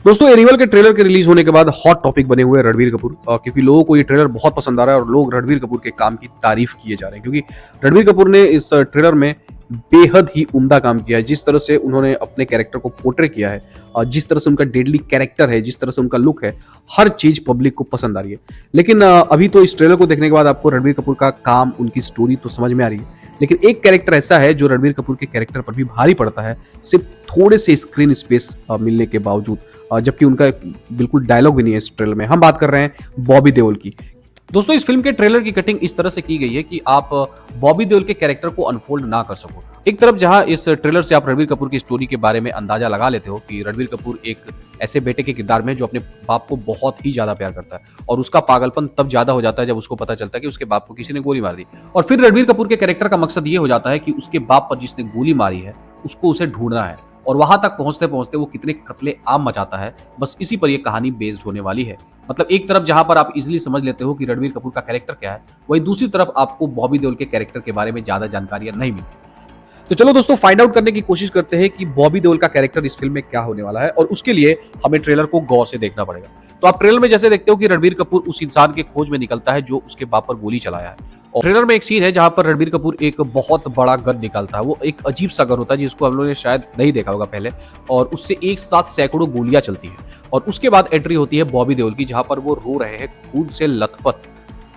दोस्तों एनिमल के ट्रेलर के रिलीज होने के बाद हॉट टॉपिक बने हुए हैं रणबीर कपूर, क्योंकि लोगों को ये ट्रेलर बहुत पसंद आ रहा है और लोग रणबीर कपूर के काम की तारीफ किए जा रहे हैं, क्योंकि रणबीर कपूर ने इस ट्रेलर में बेहद ही उम्दा काम किया है। जिस तरह से उन्होंने अपने कैरेक्टर को पोर्ट्रे किया है, जिस तरह से उनका डेडली कैरेक्टर है, जिस तरह से उनका लुक है, हर चीज पब्लिक को पसंद आ रही है। लेकिन अभी तो इस ट्रेलर को देखने के बाद आपको रणबीर कपूर का काम, उनकी स्टोरी तो समझ में आ रही है, लेकिन एक कैरेक्टर ऐसा है जो रणबीर कपूर के कैरेक्टर पर भी भारी पड़ता है, सिर्फ थोड़े से स्क्रीन स्पेस मिलने के बावजूद, जबकि उनका बिल्कुल डायलॉग भी नहीं है इस ट्रेलर में। हम बात कर रहे हैं बॉबी देओल की। दोस्तों इस फिल्म के ट्रेलर की कटिंग इस तरह से की गई है कि आप बॉबी देओल के कैरेक्टर को अनफोल्ड ना कर सको। एक तरफ जहां इस ट्रेलर से आप रणबीर कपूर की स्टोरी के बारे में अंदाजा लगा लेते हो कि रणबीर कपूर एक ऐसे बेटे के किरदार में जो अपने बाप को बहुत ही ज्यादा प्यार करता है, और उसका पागलपन तब ज्यादा हो जाता है जब उसको पता चलता है कि उसके बाप को किसी ने गोली मार दी। और फिर रणबीर कपूर के कैरेक्टर का मकसद ये हो जाता है कि उसके बाप पर जिसने गोली मारी है उसको उसे ढूंढना है, और वहां तक पहुंचते पहुंचते वो कितने कत्ले आम मचाता है, बस इसी पर यह कहानी बेस्ड होने वाली है। मतलब एक तरफ जहां पर आप इजीली समझ लेते हो कि रणबीर कपूर का कैरेक्टर क्या है, वहीं दूसरी तरफ आपको बॉबी देओल के कैरेक्टर के बारे में ज्यादा जानकारियां नहीं मिलती। तो चलो दोस्तों फाइंड आउट करने की कोशिश करते हैं कि बॉबी देओल का कैरेक्टर इस फिल्म में क्या होने वाला है, और उसके लिए हमें ट्रेलर को गौर से देखना पड़ेगा। तो आप ट्रेलर में जैसे देखते हो कि रणबीर कपूर उस इंसान के खोज में निकलता है जो उसके बाप पर गोली चलाया है। और ट्रेलर में एक सीन है जहां पर रणबीर कपूर एक बहुत बड़ा गन निकालता है। वो एक अजीब सा गन होता है जिसको हम लोगों ने शायद नहीं देखा होगा पहले, और उससे एक साथ सैकड़ों गोलियां चलती हैं। और उसके बाद एंट्री होती है बॉबी देओल की, जहां पर वो रो रहे हैं खून से लथपथ।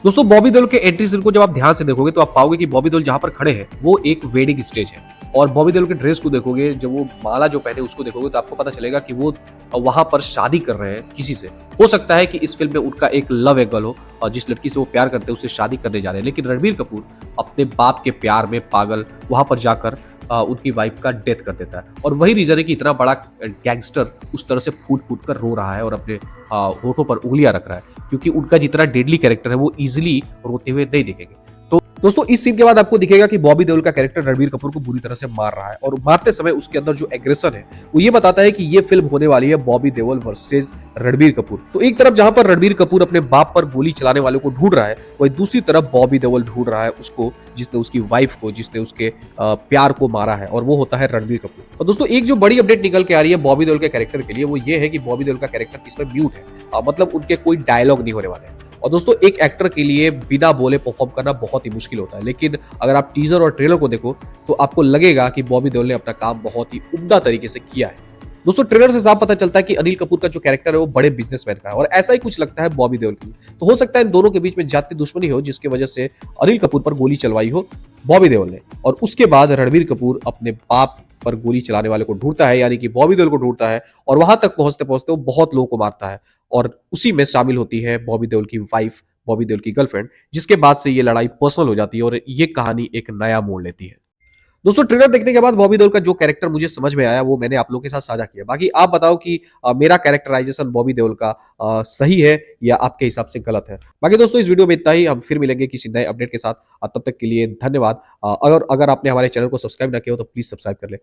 दोस्तों बॉबी देओल के एंट्री सीन को जब आप ध्यान से देखोगे तो आप पाओगे कि बॉबी देओल जहां पर खड़े हैं वो एक वेडिंग स्टेज है। और बॉबी देओल के ड्रेस को देखोगे, जब वो माला जो पहने उसको देखोगे तो आपको पता चलेगा कि वो वहां पर शादी कर रहे हैं किसी से। हो सकता है कि इस फिल्म में उनका एक लव एंगल हो, और जिस लड़की से वो प्यार करते हैं उससे शादी करने जा रहे हैं। लेकिन रणबीर कपूर अपने बाप के प्यार में पागल वहां पर जाकर उनकी वाइफ का डेथ कर देता है। और वही रीजन है कि इतना बड़ा गैंगस्टर उस तरह से फूट फूट कर रो रहा है और अपने होठों पर उंगलियां रख रहा है, क्योंकि उनका जितना डेडली कैरेक्टर है वो इजिली रोते हुए नहीं दिखेंगे। तो दोस्तों इस सीन के बाद आपको दिखेगा कि बॉबी देओल का कैरेक्टर रणबीर कपूर को बुरी तरह से मार रहा है, और मारते समय उसके अंदर जो एग्रेशन है वो ये बताता है कि ये फिल्म होने वाली है बॉबी देओल वर्सेस रणबीर कपूर। तो एक तरफ जहां पर रणबीर कपूर अपने बाप पर गोली चलाने वालों को ढूंढ रहा है, वही दूसरी तरफ बॉबी देओल ढूंढ रहा है उसको जिसने उसकी वाइफ को, जिसने उसके प्यार को मारा है, और वो होता है रणबीर कपूर। और दोस्तों एक जो बड़ी अपडेट निकल के आ रही है बॉबी देओल के कैरेक्टर के लिए, वो ये है कि बॉबी देओल का कैरेक्टर इसमें म्यूट है, मतलब उनके कोई डायलॉग नहीं होने वाले हैं। और दोस्तों एक एक्टर के लिए बिना बोले परफॉर्म करना बहुत ही मुश्किल होता है, लेकिन अगर आप टीजर और ट्रेलर को देखो तो आपको लगेगा कि बॉबी देओल ने अपना काम बहुत ही उम्दा तरीके से किया है। दोस्तों ट्रेलर से साफ पता चलता है कि अनिल कपूर का जो कैरेक्टर है वो बड़े बिजनेसमैन का है, और ऐसा ही कुछ लगता है बॉबी देओल की। तो हो सकता है इन दोनों के बीच में जाति दुश्मनी हो, जिसकी वजह से अनिल कपूर पर गोली चलवाई हो बॉबी देओल ने, और उसके बाद रणबीर कपूर अपने बाप पर गोली चलाने वाले को ढूंढता है, यानी कि बॉबी देओल को ढूंढता है, और वहां तक पहुंचते पहुंचते वो बहुत लोगों को मारता है। और उसी में शामिल होती है बॉबी देओल की वाइफ, बॉबी देओल की गर्लफ्रेंड, जिसके बाद से ये लड़ाई पर्सनल हो जाती है और ये कहानी एक नया मोड़ लेती है। दोस्तों ट्रेलर देखने के बाद बॉबी देओल का जो कैरेक्टर मुझे समझ में आया वो मैंने आप लोगों के साथ साझा किया। बाकी आप बताओ कि मेरा कैरेक्टराइजेशन बॉबी देओल का सही है या आपके हिसाब से गलत है। बाकी दोस्तों इस वीडियो में इतना ही, हम फिर मिलेंगे किसी नए अपडेट के साथ। तब तक के लिए धन्यवाद। अगर अगर आपने हमारे चैनल को सब्सक्राइब ना किया हो तो प्लीज सब्सक्राइब कर ले।